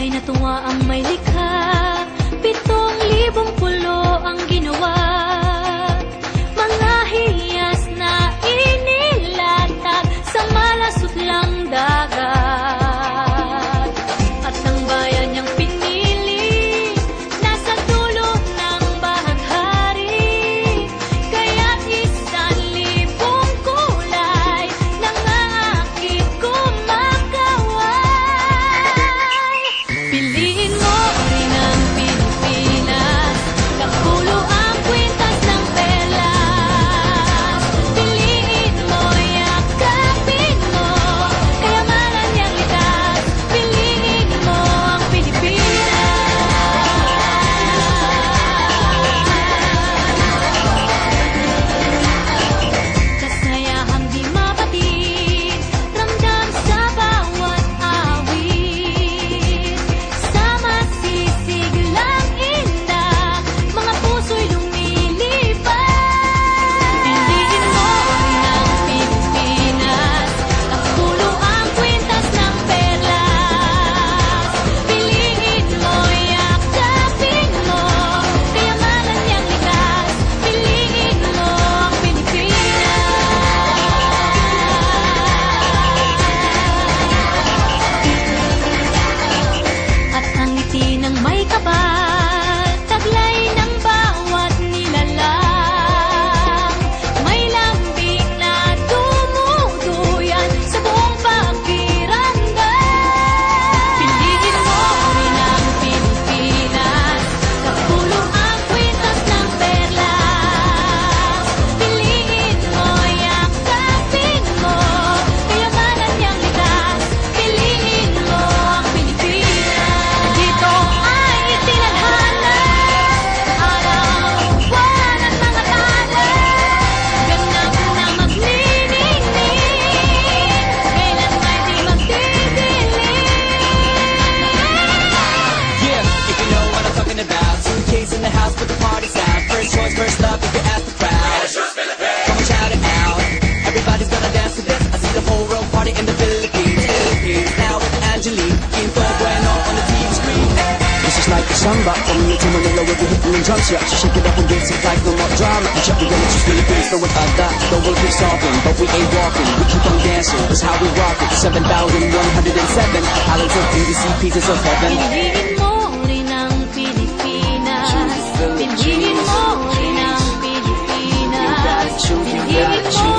Natuwa ang may likha, 7,000 pulo ang ginawa. Mga hiyas na inilatag sa malasot lang dagat. At ang bayan niyang pinili, nasa dulo ng bahaghari. Kaya't 1,000 kulay nangaakit kumakaway. Piliin mo rin ang Pilipinas, kapulo ang kwintas ng perlas. Piliin mo, yakapin mo, kayamanan niyang likas. Piliin mo ang Pilipinas. Kasayahang di mapatid, ramdam sa bawat awit. Sama sisiglang indah, mga puso'y lumilipad. Piliin mo rin ang Pilipinas, kapulo ang kwintas ng perlas. Piliin mo, yakapin mo, kayamanan niyang likas. Piliin mo ang Pilipinas. At ang ngiti ng may kapal, taglay ng bawat nilalang. May lambing na dumuduyan sa buong pakiramdam. Piliin mo rin ang Pilipinas, kapulo ang kwintas ng perlas. Piliin mo, yakapin mo, kayamanan niyang likas. Piliin mo ang Pilipinas. Dito ay itinadhana, araw-buwan at mga tala. Ganap na magniningning, kailan may di magdidilim. Yeah, if you know what I'm talking about. Suitcase in the house, put the party's out. First choice, first love, if you ask the crowd. Come on, shout it out. Everybody's gonna dance to this. I see the whole world party in the Philippines. Now with Angelique, Quinto Bueno on the TV screen. This is like a samba, from me to Manila with the hitting and drums, yeah. So shake it up and dance it like no more drama. And check the gonna choose Philippines, no one that. The world keeps talking, but we ain't walking. We keep on dancing, that's how we rock it. 7,107 islands of BBC, pieces of heaven. Piliin mo rin ang Pilipinas. Piliin mo rin ang Pilipinas. Piliin mo